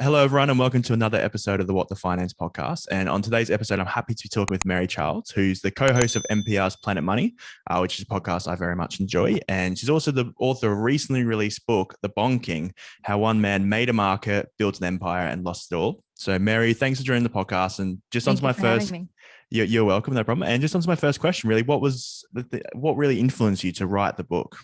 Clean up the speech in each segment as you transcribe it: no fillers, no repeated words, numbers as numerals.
Hello, everyone, and welcome to another episode of the What the Finance podcast. And on today's episode, I'm happy to be talking with Mary Charles, who's the co-host of NPR's Planet Money, which is a podcast I very much enjoy. And she's also the author of a recently released book, The Bond King: How One Man Made a Market, Built an Empire, and Lost It All. So, Mary, thanks for joining the podcast. And just Thank onto you my for having first, me. you're welcome, no problem. And just onto my first question, really, what really influenced you to write the book?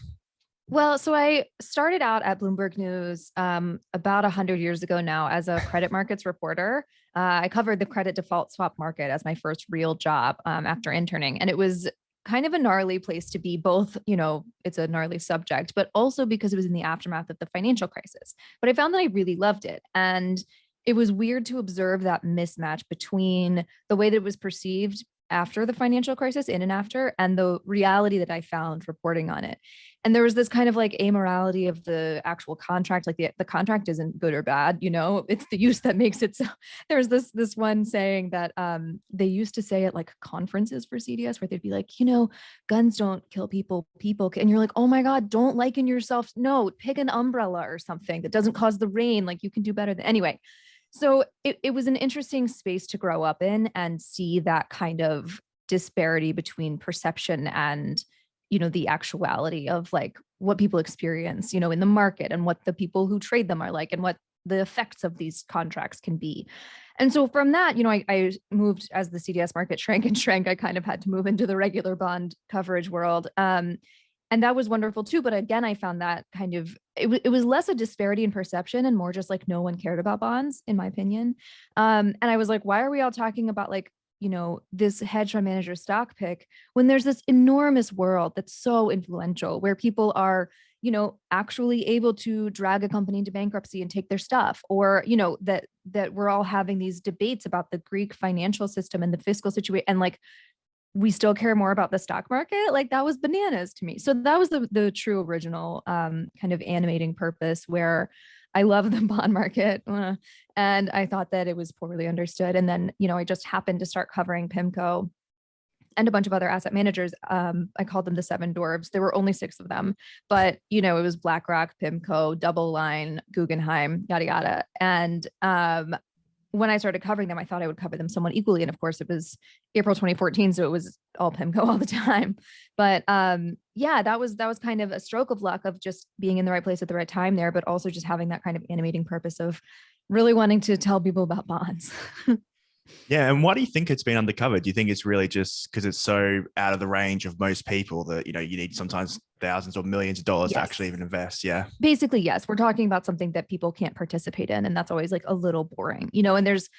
Well, so I started out at Bloomberg News about 100 years ago now as a credit markets reporter. I covered the credit default swap market as my first real job after interning. And it was kind of a gnarly place to be, both, it's a gnarly subject, but also because it was in the aftermath of the financial crisis. But I found that I really loved it. And it was weird to observe that mismatch between the way that it was perceived after the financial crisis, in and after, and the reality that I found reporting on it. And there was this kind of like amorality of the actual contract. Like the contract isn't good or bad, it's the use that makes it so. There's this one saying that they used to say at like conferences for CDS, where they'd be like, guns don't kill people, and you're like, oh my God, don't liken yourself. No, pick an umbrella or something that doesn't cause the rain. Like, you can do better than anyway. So it was an interesting space to grow up in and see that kind of disparity between perception and, the actuality of like what people experience, in the market, and what the people who trade them are like, and what the effects of these contracts can be. And so from that, I moved, as the CDS market shrank and shrank, I kind of had to move into the regular bond coverage world. And that was wonderful too. But again, I found that kind of, it was less a disparity in perception and more just like no one cared about bonds, in my opinion. And I was like, why are we all talking about like, this hedge fund manager stock pick when there's this enormous world that's so influential, where people are, actually able to drag a company into bankruptcy and take their stuff, or, that we're all having these debates about the Greek financial system and the fiscal situation, and like, we still care more about the stock market. Like, that was bananas to me. So that was the true original kind of animating purpose, where I love the bond market. And I thought that it was poorly understood. And then, I just happened to start covering PIMCO and a bunch of other asset managers. I called them the seven dwarves. There were only six of them, but it was BlackRock, PIMCO, Double Line, Guggenheim, yada, yada. And when I started covering them, I thought I would cover them somewhat equally. And of course, it was April 2014, so it was all PIMCO all the time. But yeah, that was kind of a stroke of luck of just being in the right place at the right time there, but also just having that kind of animating purpose of really wanting to tell people about bonds. Yeah, and why do you think it's been undercovered? Do you think it's really just because it's so out of the range of most people that you need sometimes thousands or millions of dollars to Yes. actually even invest? Yeah. Basically, yes. We're talking about something that people can't participate in, and that's always like a little boring, and there's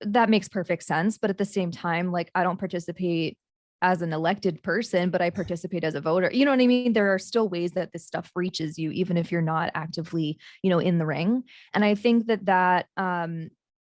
that makes perfect sense. But at the same time, like, I don't participate as an elected person, but I participate as a voter. You know what I mean? There are still ways that this stuff reaches you, even if you're not actively, in the ring. And I think that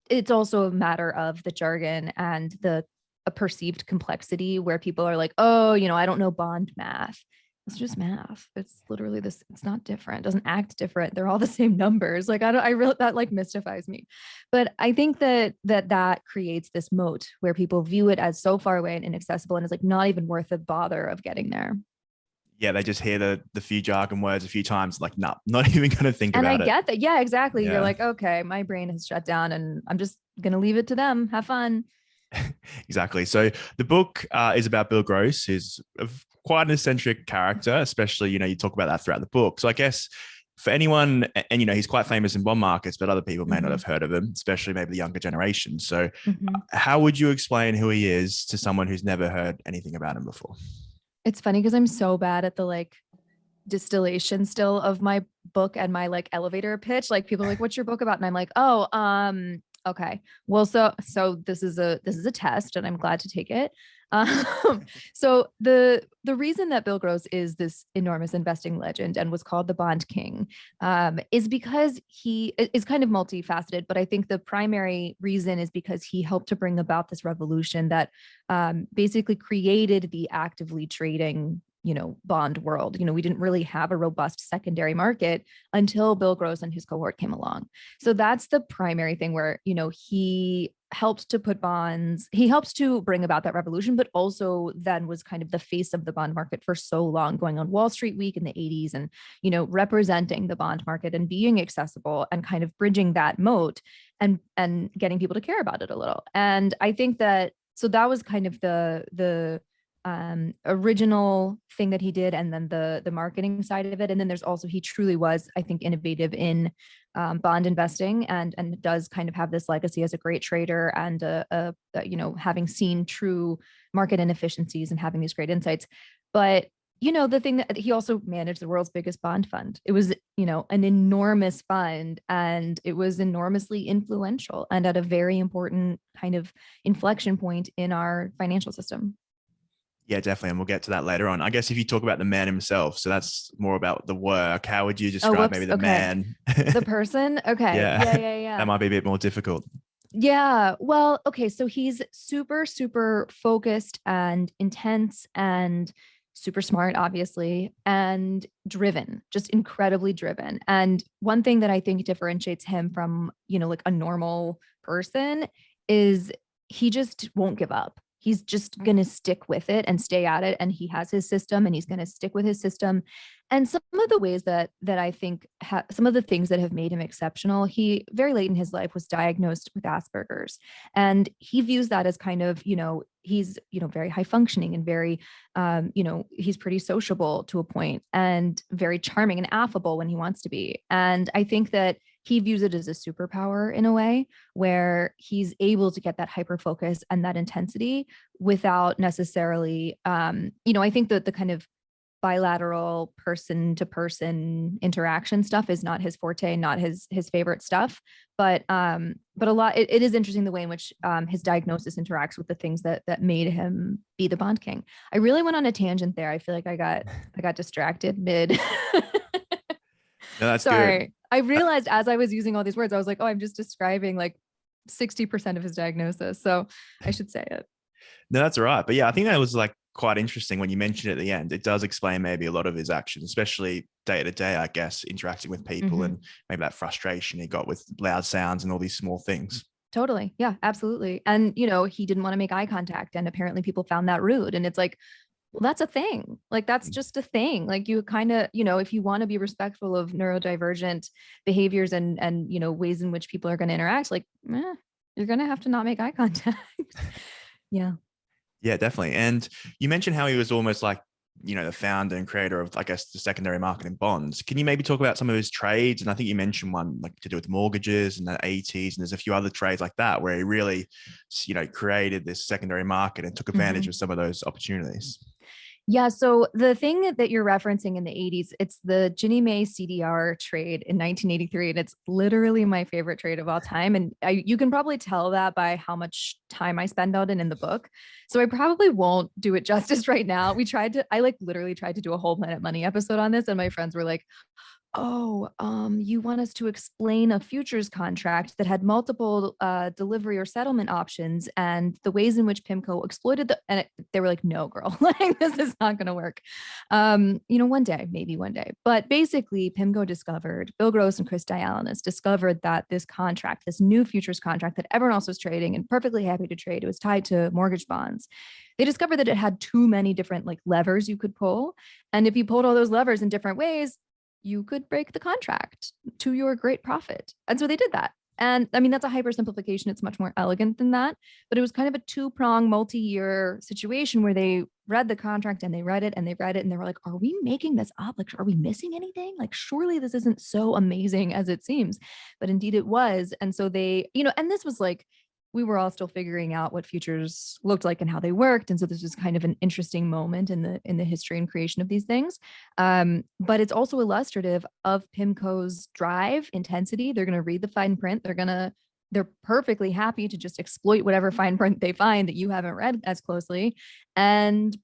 it's also a matter of the jargon and the a perceived complexity, where people are like, oh, I don't know bond math. It's just math. It's literally this. It's not different. It doesn't act different. They're all the same numbers. Like, I really, that like mystifies me. But I think that creates this moat where people view it as so far away and inaccessible, and it's like not even worth the bother of getting there. Yeah, they just hear the few jargon words a few times, like, nah, not even going to think And I about it. get that. Yeah, exactly. You're Yeah. like, okay, my brain has shut down and I'm just going to leave it to them. Have fun. Exactly. So the book is about Bill Gross, who's quite an eccentric character, especially, you talk about that throughout the book. So I guess for anyone, and, he's quite famous in bond markets, but other people may not Mm-hmm. have heard of him, especially maybe the younger generation. So Mm-hmm. how would you explain who he is to someone who's never heard anything about him before? It's funny because I'm so bad at the like distillation still of my book and my like elevator pitch. Like, people are like, what's your book about? And I'm like, oh, okay. Well, so this is a test and I'm glad to take it. So the reason that Bill Gross is this enormous investing legend and was called the Bond King is because he is kind of multifaceted, but I think the primary reason is because he helped to bring about this revolution that basically created the actively trading bond world. We didn't really have a robust secondary market until Bill Gross and his cohort came along. So that's the primary thing where, he helped to put bonds, he helps to bring about that revolution, but also then was kind of the face of the bond market for so long, going on Wall Street Week in the 80s and, representing the bond market and being accessible and kind of bridging that moat and getting people to care about it a little. And I think that, so that was kind of the original thing that he did, and then the marketing side of it. And then there's also, he truly was, I think, innovative in bond investing, and does kind of have this legacy as a great trader and having seen true market inefficiencies and having these great insights. But the thing that he also managed the world's biggest bond fund. It was, an enormous fund, and it was enormously influential and at a very important kind of inflection point in our financial system. Yeah, definitely. And we'll get to that later on. I guess if you talk about the man himself, so that's more about the work. How would you describe maybe the man? The person? Okay. Yeah. That might be a bit more difficult. Yeah. Well, okay. So he's super, super focused and intense and super smart, obviously, and driven, just incredibly driven. And one thing that I think differentiates him from, like a normal person is he just won't give up. He's just going to stick with it and stay at it. And he has his system, and he's going to stick with his system. And some of the ways that I think some of the things that have made him exceptional, he very late in his life was diagnosed with Asperger's, and he views that as kind of, he's, very high functioning and very, he's pretty sociable to a point and very charming and affable when he wants to be. And I think that he views it as a superpower in a way where he's able to get that hyper focus and that intensity without necessarily, I think that the kind of bilateral person to person interaction stuff is not his forte, not his favorite stuff. But a lot, it is interesting the way in which his diagnosis interacts with the things that made him be the bond king. I really went on a tangent there. I feel like I got distracted mid. No, that's Sorry. good. I realized as I was using all these words, I was like, oh, I'm just describing like 60% of his diagnosis. So I should say it. No, that's all right. But yeah, I think that was like quite interesting when you mentioned it at the end. It does explain maybe a lot of his actions, especially day to day, I guess, interacting with people and maybe that frustration he got with loud sounds and all these small things. Totally. Yeah, absolutely. And, he didn't want to make eye contact, and apparently people found that rude. And it's like, well, that's a thing. Like, that's just a thing. Like, you kind of, if you want to be respectful of neurodivergent behaviors and, ways in which people are going to interact, like, you're going to have to not make eye contact. Yeah. Yeah, definitely. And you mentioned how he was almost like, the founder and creator of, I guess, the secondary market in bonds. Can you maybe talk about some of his trades? And I think you mentioned one like to do with mortgages and the ATs, and there's a few other trades like that where he really, created this secondary market and took advantage of some of those opportunities. Yeah. So the thing that you're referencing in the 80s, it's the Ginnie Mae CDR trade in 1983. And it's literally my favorite trade of all time. And you can probably tell that by how much time I spend on it in the book. So I probably won't do it justice right now. I like literally tried to do a whole Planet Money episode on this. And my friends were like, oh, you want us to explain a futures contract that had multiple delivery or settlement options and the ways in which PIMCO exploited they were like, no, girl, like this is not going to work. Maybe one day. But basically, PIMCO discovered, Bill Gross and Chris Dialanis discovered that this contract, this new futures contract that everyone else was trading and perfectly happy to trade, it was tied to mortgage bonds. They discovered that it had too many different like levers you could pull. And if you pulled all those levers in different ways, you could break the contract to your great profit. And so they did that. And I mean, that's a hypersimplification. It's much more elegant than that. But it was kind of a two-pronged multi-year situation where they read the contract and they read it and they read it and they were like, are we making this up? Like, are we missing anything? Like, surely this isn't so amazing as it seems. But indeed it was. And so they, and this was like, we were all still figuring out what futures looked like and how they worked. And so this was kind of an interesting moment in the history and creation of these things. But it's also illustrative of PIMCO's drive, intensity. They're going to read the fine print. They're perfectly happy to just exploit whatever fine print they find that you haven't read as closely and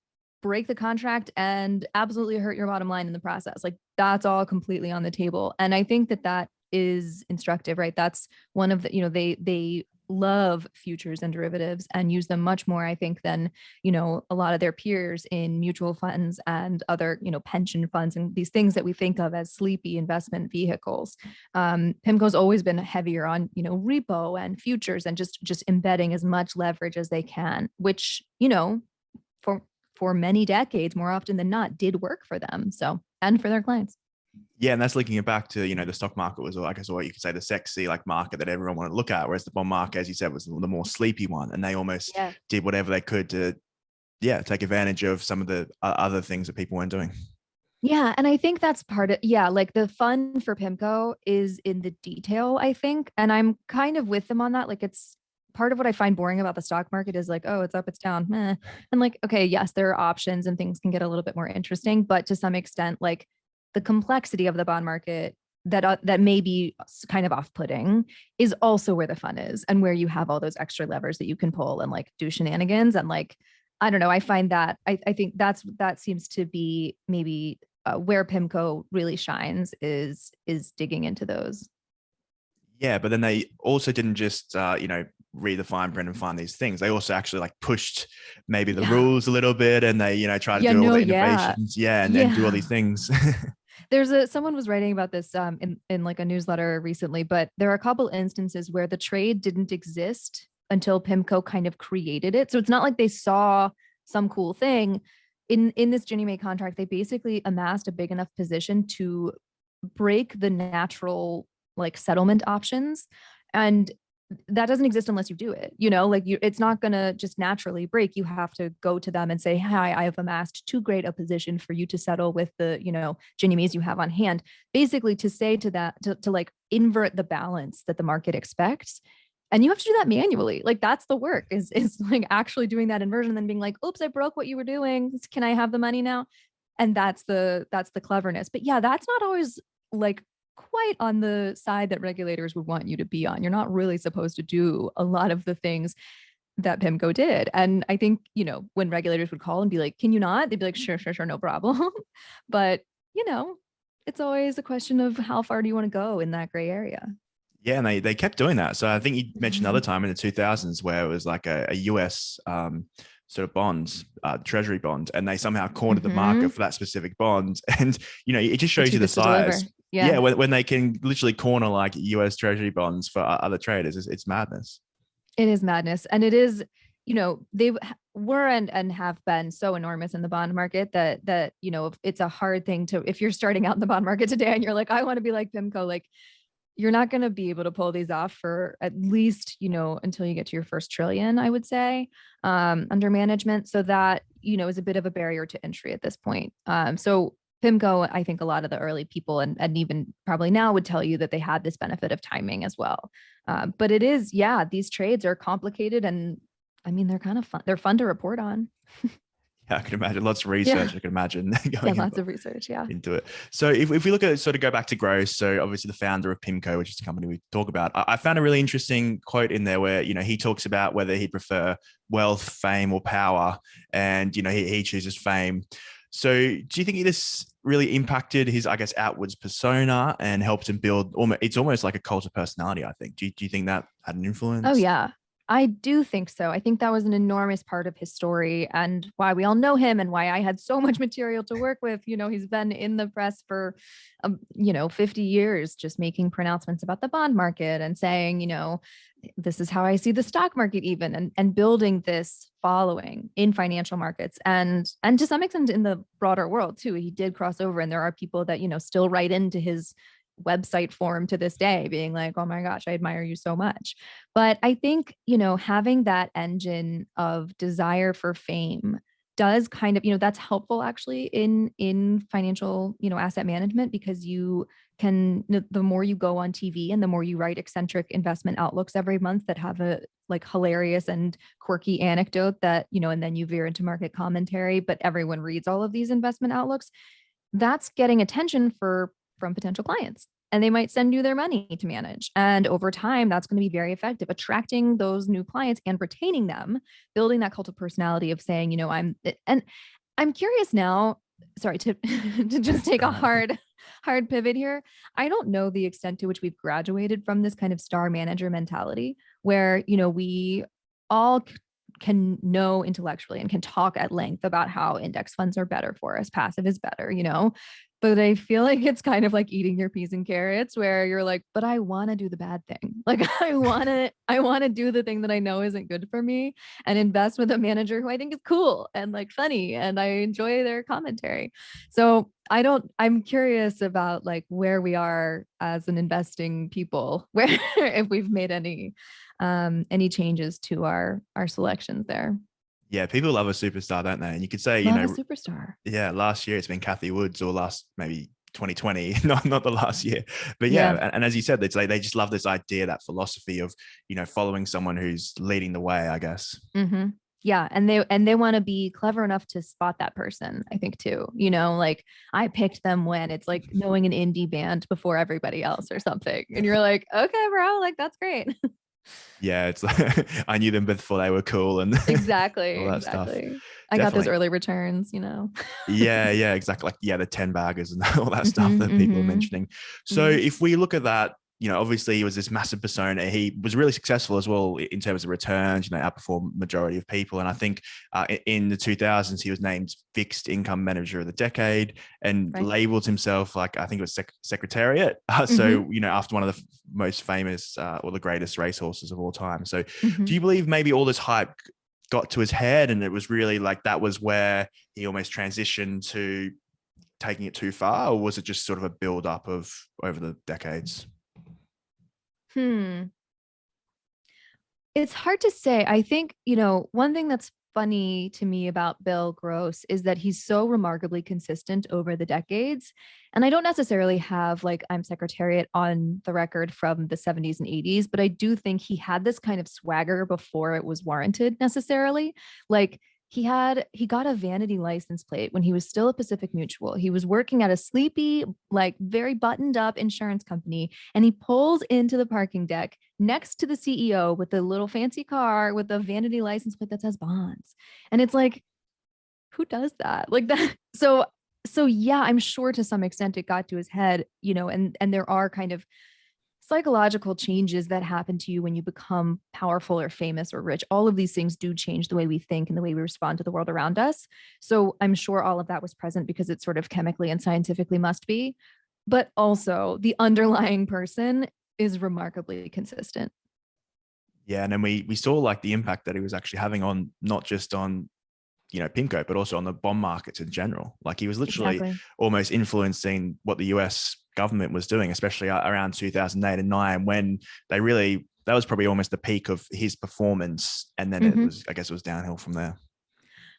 break the contract and absolutely hurt your bottom line in the process. Like, that's all completely on the table. And I think that is instructive, right? That's one of the, they love futures and derivatives and use them much more, I think, than, a lot of their peers in mutual funds and other, pension funds and these things that we think of as sleepy investment vehicles. PIMCO's always been heavier on, repo and futures and just embedding as much leverage as they can, which, for for many decades, more often than not, did work for them. So, and for their clients. Yeah, and that's linking it back to, the stock market was, I guess, what you could say, the sexy like market that everyone wanted to look at, whereas the bond market, as you said, was the more sleepy one, and they almost did whatever they could to, take advantage of some of the other things that people weren't doing. Yeah, and I think that's part of, like the fun for PIMCO is in the detail, I think, and I'm kind of with them on that. Like, it's part of what I find boring about the stock market is like, oh, it's up, it's down, meh. And like, okay, yes, there are options and things can get a little bit more interesting, but to some extent, like the complexity of the bond market that may be kind of off-putting is also where the fun is, and where you have all those extra levers that you can pull and like do shenanigans. And like, I don't know, I find that I think that seems to be maybe where PIMCO really shines is digging into those. Yeah, but then they also didn't just read the fine print and find these things. They also actually like pushed maybe the rules a little bit, and they tried to do all the innovations, and do all these things. There's someone was writing about this in like a newsletter recently, but there are a couple instances where the trade didn't exist until PIMCO kind of created it. So it's not like they saw some cool thing in this Ginnie Mae contract. They basically amassed a big enough position to break the natural like settlement options, and that doesn't exist unless you do it. Like it's not going to just naturally break. You have to go to them and say, hi, I have amassed too great a position for you to settle with the, Ginnie Mae's you have on hand. Basically to say to that, to like invert the balance that the market expects. And you have to do that manually. Like that's the work is like actually doing that inversion and then being like, oops, I broke what you were doing. Can I have the money now? And that's the cleverness. But yeah, that's not always like quite on the side that regulators would want you to be on. You're not really supposed to do a lot of the things that PIMCO did. And I think, when regulators would call and be like, can you not? They'd be like, sure, no problem. But, it's always a question of how far do you want to go in that gray area? Yeah, and they kept doing that. So I think you mentioned another time in the 2000s where it was like a US sort of bonds, treasury bond, and they somehow cornered the market for that specific bond. And, it just shows you the size. Yeah, when they can literally corner like US treasury bonds for other traders, it's madness. It is madness. And it is, they were and have been so enormous in the bond market that, it's a hard thing to, if you're starting out in the bond market today and you're like, I want to be like PIMCO, like you're not going to be able to pull these off for at least, until you get to your first trillion, I would say, under management. So that, is a bit of a barrier to entry at this point. So PIMCO, I think a lot of the early people and even probably now would tell you that they had this benefit of timing as well. But it is, these trades are complicated and I mean, they're kind of fun. They're fun to report on. Yeah, I can imagine lots of research. I can imagine going lots of research. Into it. So if we look at sort of go back to Gross, so obviously the founder of PIMCO, which is the company we talk about, I found a really interesting quote in there where, he talks about whether he'd prefer wealth, fame or power. And, he chooses fame. So do you think this really impacted his, I guess, outwards persona and helped him build, it's almost like a cult of personality, I think. Do you think that had an influence? Oh, yeah. I do think so. I think that was an enormous part of his story and why we all know him and why I had so much material to work with. He's been in the press for, 50 years, just making pronouncements about the bond market and saying, this is how I see the stock market even, and building this following in financial markets and to some extent in the broader world too. He did cross over, and there are people that, still write into his website forum to this day being like, oh my gosh, I admire you so much. But I think, having that engine of desire for fame does kind of, that's helpful actually in financial, asset management, because you can, the more you go on TV and the more you write eccentric investment outlooks every month that have a like hilarious and quirky anecdote that, and then you veer into market commentary, but everyone reads all of these investment outlooks, that's getting attention from potential clients, and they might send you their money to manage. And over time, that's going to be very effective, attracting those new clients and retaining them, building that cult of personality of saying, I'm curious now, sorry to to just take a hard hard pivot here. I don't know the extent to which we've graduated from this kind of star manager mentality where, we all can know intellectually and can talk at length about how index funds are better for us. Passive is better, but I feel like it's kind of like eating your peas and carrots where you're like, but I want to do the bad thing. Like I want to do the thing that I know isn't good for me and invest with a manager who I think is cool and like funny and I enjoy their commentary. So I'm curious about like where we are as an investing people, where if we've made any changes to our selections there. Yeah, people love a superstar, don't they? And you could say, Love a superstar. yeah, last year it's been Kathy Woods, or last maybe 2020, not the last year. But yeah, Yeah. and as you said, it's like they just love this idea, that philosophy of, following someone who's leading the way, I guess. Mm-hmm. Yeah, and they want to be clever enough to spot that person, I think too. Like I picked them when it's like knowing an indie band before everybody else or something. And you're like, okay, bro, like that's great. Yeah, it's like I knew them before they were cool and Exactly, all that stuff. exactly. I got those Definitely. early returns. Yeah, exactly. Like, yeah, the 10 baggers and all that stuff Mm-hmm, that people are mm-hmm, mentioning. So mm-hmm. if we look at that, obviously he was this massive persona. He was really successful as well in terms of returns, outperformed majority of people. And I think in the 2000s, he was named fixed income manager of the decade and Right. labeled himself like, I think it was secretariat. Mm-hmm, So, after one of the most famous or the greatest racehorses of all time. So mm-hmm. do you believe maybe all this hype got to his head and it was really like that was where he almost transitioned to taking it too far, or was it just sort of a build up of over the decades? It's hard to say. I think, one thing that's funny to me about Bill Gross is that he's so remarkably consistent over the decades. And I don't necessarily have like I'm Secretariat on the record from the 70s and 80s, but I do think he had this kind of swagger before it was warranted necessarily. Like he got a vanity license plate when he was still at Pacific Mutual. He was working at a sleepy, like very buttoned up insurance company, and he pulls into the parking deck next to the CEO with a little fancy car with a vanity license plate that says bonds. And it's like, who does that? Like that. So yeah, I'm sure to some extent it got to his head, and there are kind of psychological changes that happen to you when you become powerful or famous or rich. All of these things do change the way we think and the way we respond to the world around us. So I'm sure all of that was present because it sort of chemically and scientifically must be. But also the underlying person is remarkably consistent. Yeah, and then we saw like the impact that he was actually having on not just on PIMCO, but also on the bond markets in general. Like he was literally Exactly. almost influencing what the US government was doing, especially around 2008 and 9, when that was probably almost the peak of his performance. And then Mm-hmm. I guess it was downhill from there.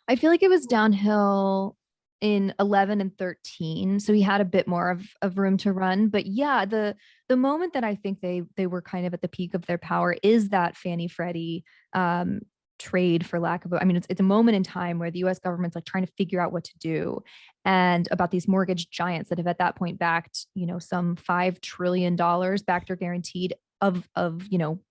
I feel like it was downhill in 11 and 13, so he had a bit more of room to run. But yeah, the moment that I think they were kind of at the peak of their power is that Fannie Freddie trade, for lack of it's a moment in time where the US government's like trying to figure out what to do, and about these mortgage giants that have at that point backed some $5 trillion backed or guaranteed of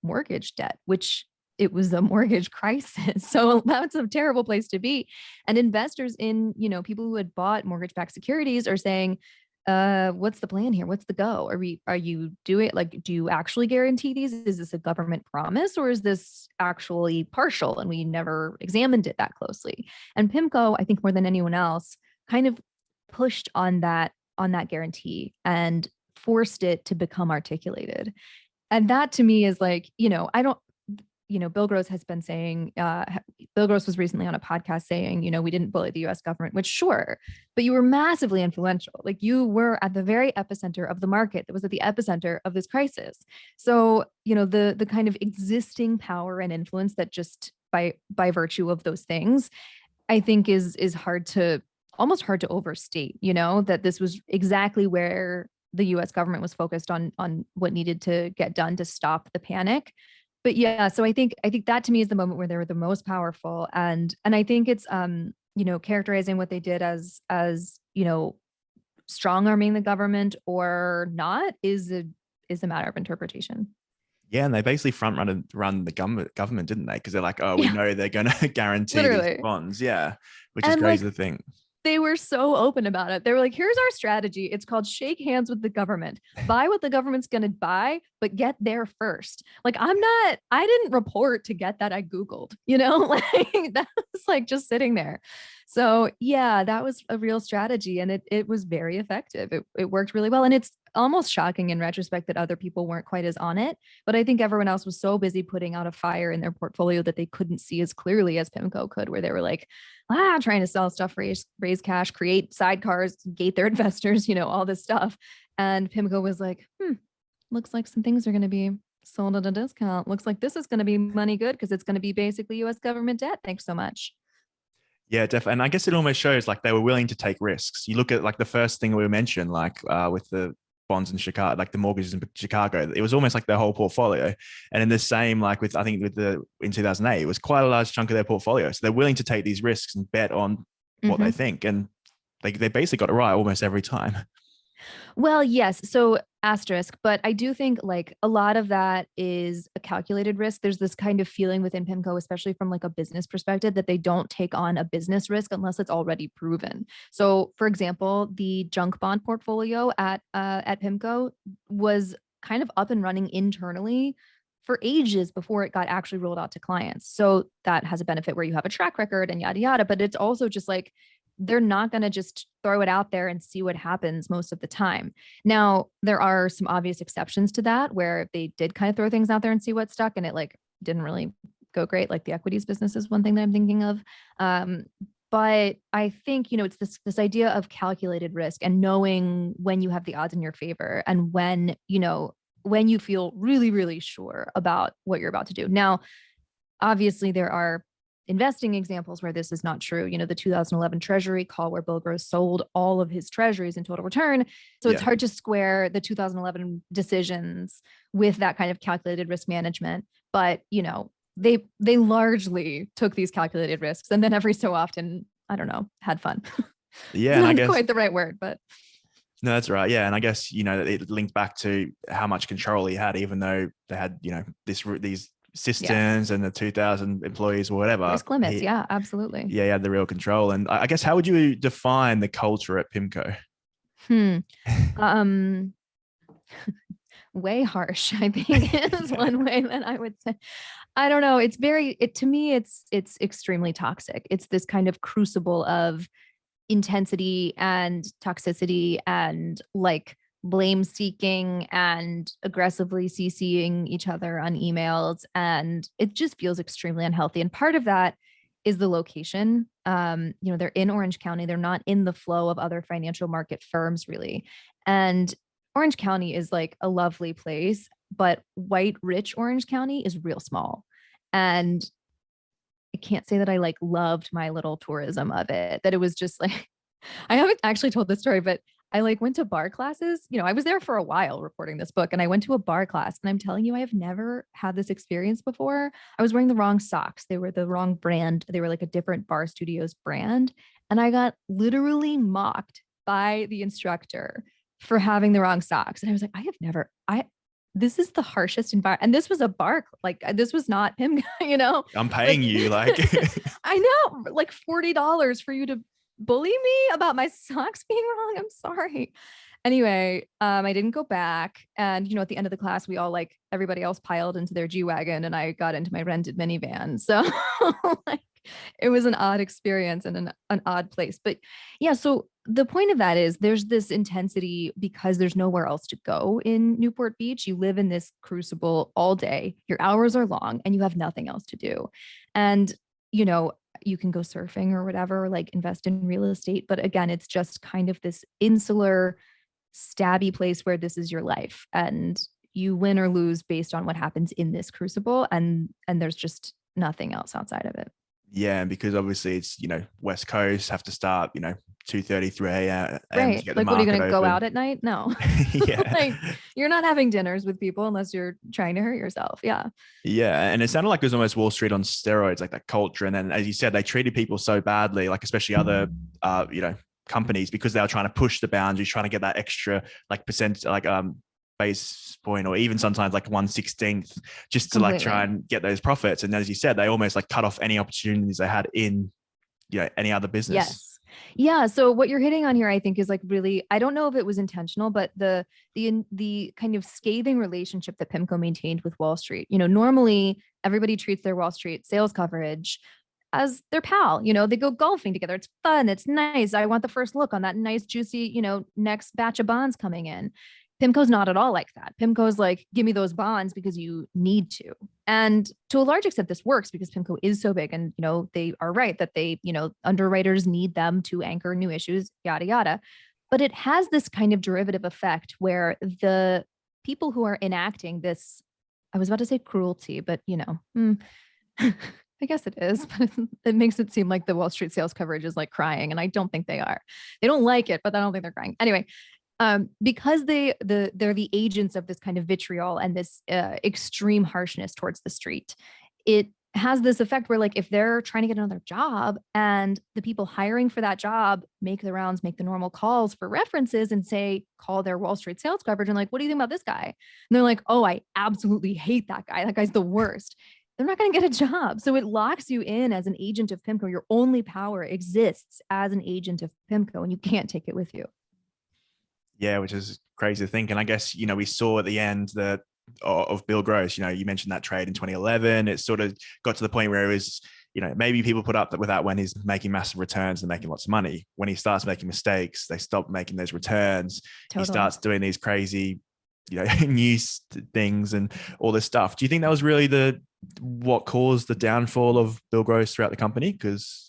mortgage debt, which it was a mortgage crisis. So that's a terrible place to be. And investors in, people who had bought mortgage backed securities are saying, what's the plan here? What's the go? Are you doing like, do you actually guarantee these? Is this a government promise or is this actually partial? And we never examined it that closely. And PIMCO, I think more than anyone else, kind of pushed on that guarantee and forced it to become articulated. And that to me is like, I don't, Bill Gross has been saying, Bill Gross was recently on a podcast saying, we didn't bully the US government, which sure, but you were massively influential. Like you were at the very epicenter of the market that was at the epicenter of this crisis. So, the kind of existing power and influence that just by virtue of those things, I think is almost hard to overstate, that this was exactly where the US government was focused on what needed to get done to stop the panic. But yeah, so I think that to me is the moment where they were the most powerful, and I think it's characterizing what they did as strong arming the government or not is a matter of interpretation. Yeah, and they basically run the government, didn't they? Because they're like, oh, we Yeah, know they're going to guarantee these literally. bonds. Yeah, which is And crazy like to think. They were so open about it. They were like, here's our strategy. It's called shake hands with the government. Buy what the government's going to buy, but get there first. Like, I didn't report to get that. I Googled, like that was like just sitting there. So yeah, that was a real strategy and it was very effective. It worked really well. And it's almost shocking in retrospect that other people weren't quite as on it. But I think everyone else was so busy putting out a fire in their portfolio that they couldn't see as clearly as PIMCO could, where they were like, trying to sell stuff, raise cash, create sidecars, gate their investors, all this stuff. And PIMCO was like, looks like some things are going to be sold at a discount. Looks like this is going to be money good because it's going to be basically US government debt. Thanks so much. Yeah, definitely. And I guess it almost shows like they were willing to take risks. You look at like the first thing we mentioned, like with the bonds in Chicago, like the mortgages in Chicago, it was almost like their whole portfolio. And in the same, like with, I think with in 2008, it was quite a large chunk of their portfolio. So they're willing to take these risks and bet on what they think. And they basically got it right almost every time. Well, yes. So asterisk, but I do think like a lot of that is a calculated risk. There's this kind of feeling within PIMCO, especially from like a business perspective, that they don't take on a business risk unless it's already proven. So, for example, the junk bond portfolio at PIMCO was kind of up and running internally for ages before it got actually rolled out to clients. So that has a benefit where you have a track record and yada yada, but it's also just like they're not going to just throw it out there and see what happens most of the time. Now, there are some obvious exceptions to that where they did kind of throw things out there and see what stuck and it like didn't really go great. Like the equities business is one thing that I'm thinking of. But I think, it's this idea of calculated risk and knowing when you have the odds in your favor and when you feel really, really sure about what you're about to do. Now, obviously there are investing examples where this is not true. The 2011 Treasury call where Bill Gross sold all of his treasuries in total return. So it's hard to square the 2011 decisions with that kind of calculated risk management. But, they largely took these calculated risks and then every so often, I don't know, had fun. Yeah. It's and not I guess quite the right word, but. No, that's right. Yeah. And I guess, it linked back to how much control he had, even though they had, these systems and the 2,000 employees or whatever. Risk limits. Yeah, absolutely. Yeah, he had the real control. And I guess, how would you define the culture at PIMCO? Way harsh, I think is one way that I would say. I don't know. To me, it's extremely toxic. It's this kind of crucible of intensity and toxicity and like blame seeking and aggressively CCing each other on emails. And it just feels extremely unhealthy. And part of that is the location. They're in Orange County. They're not in the flow of other financial market firms really. And Orange County is like a lovely place, but white, rich Orange County is real small. And I can't say that I like loved my little tourism of it, that it was just like, I haven't actually told this story, but I like went to bar classes. I was there for a while reporting this book and I went to a bar class and I'm telling you, I have never had this experience before. I was wearing the wrong socks. They were the wrong brand. They were like a different Bar Studios brand. And I got literally mocked by the instructor for having the wrong socks. And I was like, this is the harshest environment. And this was a bar, like this was not him, I'm paying you like, I know, like $40 for you to bully me about my socks being wrong. I'm sorry. Anyway, I didn't go back. And, at the end of the class, we all like everybody else piled into their G-Wagon and I got into my rented minivan. So like it was an odd experience and an odd place. But yeah, so the point of that is there's this intensity because there's nowhere else to go in Newport Beach. You live in this crucible all day. Your hours are long and you have nothing else to do. And, you can go surfing or whatever, or like invest in real estate. But again, it's just kind of this insular, stabby place where this is your life and you win or lose based on what happens in this crucible. And there's just nothing else outside of it. Yeah, and because obviously it's West Coast, have to start 2:30, 3 a.m. Right. to get like, the what are you going market to go open. out at night? No. Yeah. Like, you're not having dinners with people unless you're trying to hurt yourself. Yeah. Yeah, and it sounded like it was almost Wall Street on steroids, like that culture. And then, as you said, they treated people so badly, like especially other, companies, because they were trying to push the boundaries, trying to get that extra like percent, like base point, or even sometimes like 1/16, just to like try and get those profits. And as you said, they almost like cut off any opportunities they had in any other business. Yes. Yeah. So what you're hitting on here, I think, is like really, I don't know if it was intentional, but the kind of scathing relationship that PIMCO maintained with Wall Street. Normally everybody treats their Wall Street sales coverage as their pal. They go golfing together. It's fun. It's nice. I want the first look on that nice, juicy, next batch of bonds coming in. PIMCO's not at all like that. PIMCO's like, give me those bonds because you need to. And to a large extent, this works because PIMCO is so big. And, they are right that they, underwriters need them to anchor new issues, yada, yada. But it has this kind of derivative effect where the people who are enacting this, I was about to say cruelty, but, I guess it is, but it makes it seem like the Wall Street sales coverage is like crying. And I don't think they are. They don't like it, but I don't think they're crying. Anyway, because they're the agents of this kind of vitriol and this extreme harshness towards the street, it has this effect where, like, if they're trying to get another job and the people hiring for that job make the rounds, make the normal calls for references and say, call their Wall Street sales coverage and like, what do you think about this guy? And they're like, oh, I absolutely hate that guy. That guy's the worst. They're not going to get a job. So it locks you in as an agent of PIMCO. Your only power exists as an agent of PIMCO, and you can't take it with you. Yeah, which is crazy to think. And I guess, we saw at the end that of Bill Gross, you mentioned that trade in 2011. It sort of got to the point where it was, maybe people put up with that when he's making massive returns and making lots of money. When he starts making mistakes, they stop making those returns. Totally. He starts doing these crazy, news things and all this stuff. Do you think that was really what caused the downfall of Bill Gross throughout the company?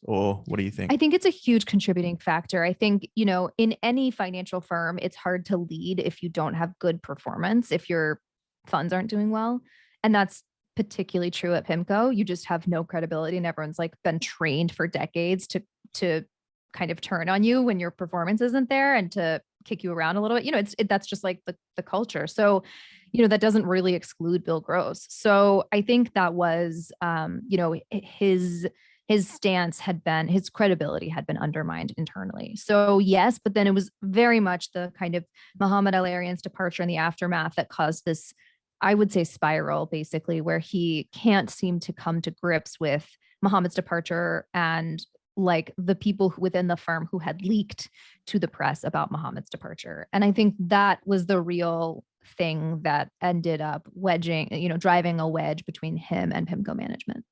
Or what do you think? I think it's a huge contributing factor. I think, in any financial firm, it's hard to lead if you don't have good performance, if your funds aren't doing well. And that's particularly true at PIMCO. You just have no credibility, and everyone's like been trained for decades to kind of turn on you when your performance isn't there and to kick you around a little bit. That's just like the culture. So, that doesn't really exclude Bill Gross. So I think that was, his stance his credibility had been undermined internally. So yes, but then it was very much the kind of Muhammad Al-Arian's departure in the aftermath that caused this, I would say, spiral, basically, where he can't seem to come to grips with Muhammad's departure and like the people within the firm who had leaked to the press about Muhammad's departure. And I think that was the real thing that ended up driving a wedge between him and PIMCO management.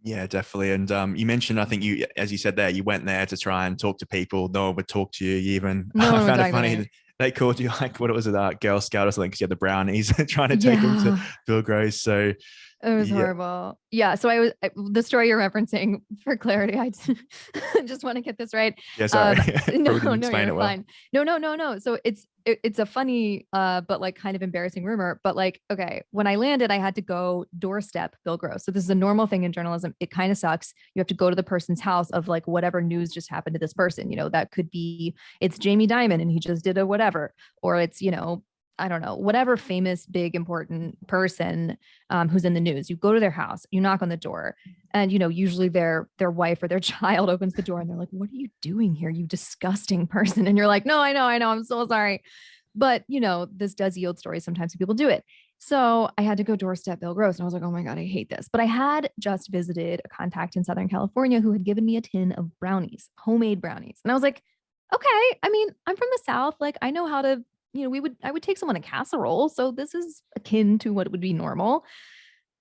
Yeah, definitely. And you mentioned, I think as you said there, you went there to try and talk to people. No one would talk to you. You even, No I one found it would talk to funny me. that they called you like, what was it, Girl Scout or something, because you had the brownies trying to take them to Yeah. Bill Gross. So It was yeah, horrible. Yeah. So the story you're referencing, for clarity, I just want to get this right. yeah, sorry. No, Probably didn't no, explain you're it well. fine. No. So it's a funny, but like kind of embarrassing rumor. But like, okay, when I landed, I had to go doorstep Bill Gross. So this is a normal thing in journalism. It kind of sucks. You have to go to the person's house of like whatever news just happened to this person. That could be, it's Jamie Dimon and he just did a whatever, or it's, I don't know, whatever famous, big, important person who's in the news. You go to their house, you knock on the door, and usually their wife or their child opens the door, and they're like, "What are you doing here, you disgusting person?" And you're like, "No, I know, I'm so sorry." But this does yield stories. Sometimes people do it. So I had to go doorstep Bill Gross, and I was like, "Oh my god, I hate this." But I had just visited a contact in Southern California who had given me a tin of brownies, homemade brownies, and I was like, "Okay, I mean, I'm from the South. Like, I know how to." I would take someone a casserole. So this is akin to what would be normal.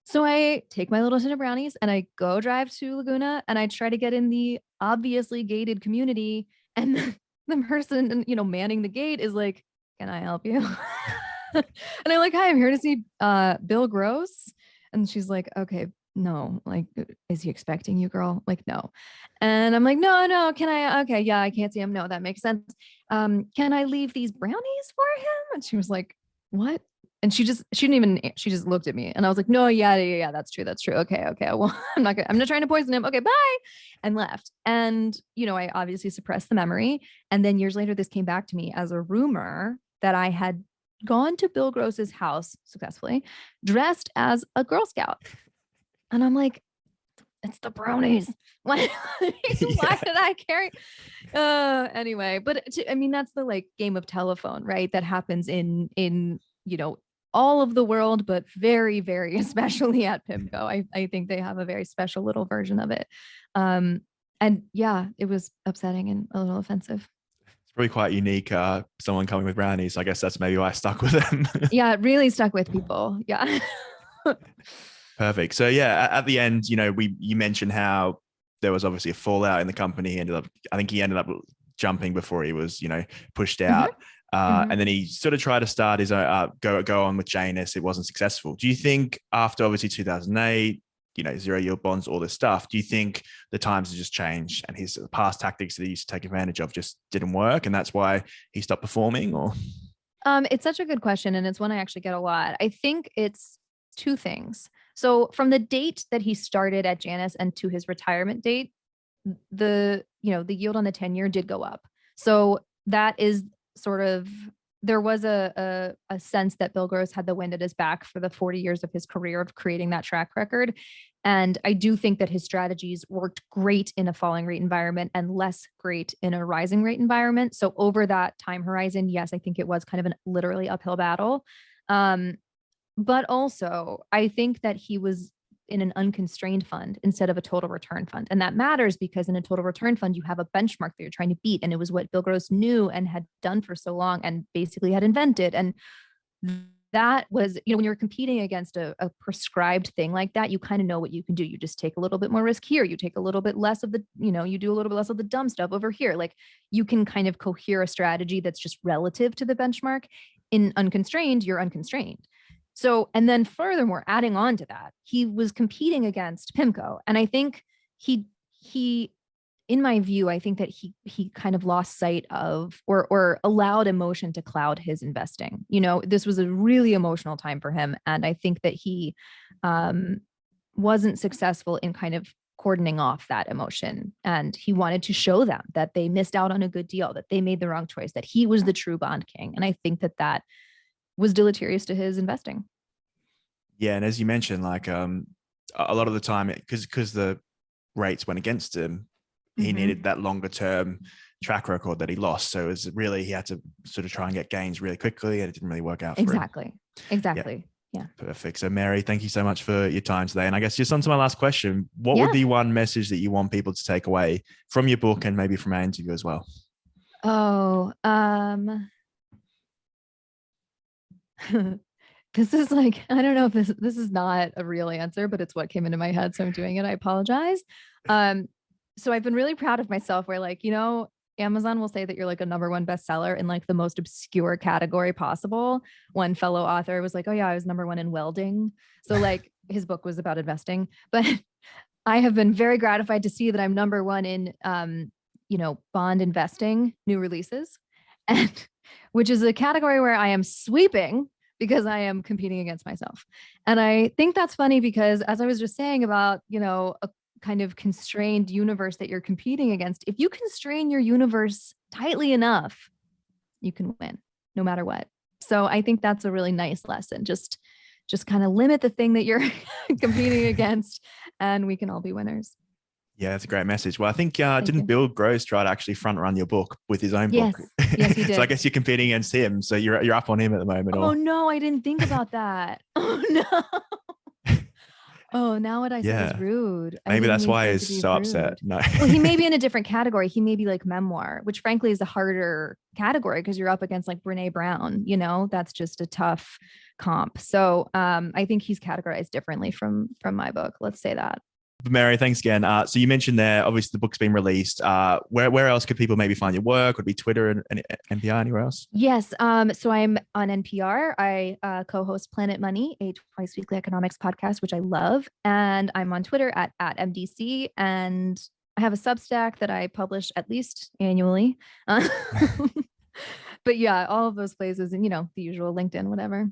So I take my little tin of brownies and I go drive to Laguna and I try to get in the obviously gated community. And the person, manning the gate is like, "Can I help you?" And I'm like, "Hi, I'm here to see Bill Gross." And she's like, "Okay, no, like, is he expecting you, girl? Like, no." And I'm like, "No, can I? Okay, yeah, I can't see him. No, that makes sense. Can I leave these brownies for him?" And she was like, "What?" And she just looked at me and I was like, "No, yeah, that's true. That's true. Okay. Well, I'm not trying to poison him. Okay, bye." And left. And, I obviously suppressed the memory. And then years later, this came back to me as a rumor that I had gone to Bill Gross's house successfully, dressed as a Girl Scout. And I'm like, "It's the brownies. Why, why Yeah. did I carry?" Anyway, but I mean, that's the like game of telephone, right? That happens in all of the world, but very, very especially at PIMCO. I think they have a very special little version of it. And yeah, it was upsetting and a little offensive. It's probably quite unique. Someone coming with brownies. I guess that's maybe why I stuck with them. Yeah, it really stuck with people. Yeah. Perfect. So yeah, at the end, you mentioned how there was obviously a fallout in the company. I think he ended up jumping before he was, pushed Hmm. out. Hmm. And then he sort of tried to start his own, go on with Janus. It wasn't successful. Do you think after obviously 2008, zero yield bonds, all this stuff, do you think the times have just changed and his past tactics that he used to take advantage of just didn't work, and that's why he stopped performing? Or It's such a good question, and it's one I actually get a lot. I think it's two things. So from the date that he started at Janus and to his retirement date, the yield on the 10-year did go up. So that is sort of, there was a sense that Bill Gross had the wind at his back for the 40 years of his career of creating that track record. And I do think that his strategies worked great in a falling rate environment and less great in a rising rate environment. So over that time horizon, yes, I think it was kind of an literally uphill battle. Um, but also, I think that he was in an unconstrained fund instead of a total return fund. And that matters because in a total return fund, you have a benchmark that you're trying to beat. And it was what Bill Gross knew and had done for so long and basically had invented. And that was, when you're competing against a prescribed thing like that, you kind of know what you can do. You just take a little bit more risk here. You take a little bit less of the, you do a little bit less of the dumb stuff over here. Like you can kind of cohere a strategy that's just relative to the benchmark. In unconstrained, you're unconstrained. So, and then furthermore, adding on to that, he was competing against PIMCO. And I think he in my view, I think that he kind of lost sight of or allowed emotion to cloud his investing. This was a really emotional time for him. And I think that he um, wasn't successful in kind of cordoning off that emotion. And he wanted to show them that they missed out on a good deal, that they made the wrong choice, that he was the true bond king. And I think that that was deleterious to his investing. yeah, and as you mentioned, like a lot of the time, because the rates went against him, he Mm-hmm. needed that longer term track record that he lost. So it was really, he had to sort of try and get gains really quickly, and it didn't really work out for him. Exactly. Yeah, Exactly. Yeah. perfect. So Mary, thank you so much for your time today. And I guess just on to my last question, what would Yeah. be one message that you want people to take away from your book and maybe from our interview as well? Oh, this is like, I don't know if this is not a real answer, but it's what came into my head, so I'm doing it. I apologize. Um, so I've been really proud of myself where like, Amazon will say that you're like a number one bestseller in like the most obscure category possible. One fellow author was like, "Oh yeah, I was number one in welding." So like his book was about investing, but I have been very gratified to see that I'm number one in bond investing, new releases, and which is a category where I am sweeping because I am competing against myself. And I think that's funny because as I was just saying about, a kind of constrained universe that you're competing against, if you constrain your universe tightly enough, you can win no matter what. So I think that's a really nice lesson. Just kind of limit the thing that you're competing against and we can all be winners. Yeah, that's a great message. Well, I think Thank didn't you. Bill Gross try to actually front run your book with his own book? Yes. Yes, he So I did. guess you're competing against him. So you're up on him at the moment, Oh or no, I didn't think about that. Oh no. Oh, now what I said was yeah, rude. I maybe didn't that's mean why for it to he's be so upset. rude. No. Well, he may be in a different category. He may be like memoir, which frankly is a harder category because you're up against like Brene Brown, that's just a tough comp. So I think he's categorized differently from my book. Let's say that. Mary, thanks again. So you mentioned there, obviously the book's been released. Where else could people maybe find your work? Would it be Twitter and NPR, anywhere else? Yes. So I'm on NPR. I co-host Planet Money, a twice weekly economics podcast, which I love. And I'm on Twitter at MDC. And I have a Substack that I publish at least annually. But yeah, all of those places and, the usual LinkedIn, whatever.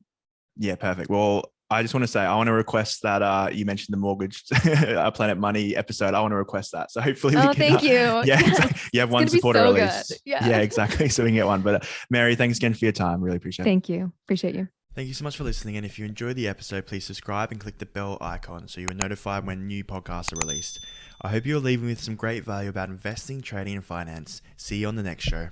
Yeah, perfect. Well, I just want to say I want to request that you mentioned the mortgage Planet Money episode. I want to request that. So hopefully we Oh, can thank you. yeah, Yes. you have It's one going to be supporter so good. release. Yeah. Yeah, exactly. So we can get one. But Mary, thanks again for your time. Really appreciate it. Thank you. Appreciate you. Thank you so much for listening. And if you enjoyed the episode, please subscribe and click the bell icon so you are notified when new podcasts are released. I hope you're leaving with some great value about investing, trading, and finance. See you on the next show.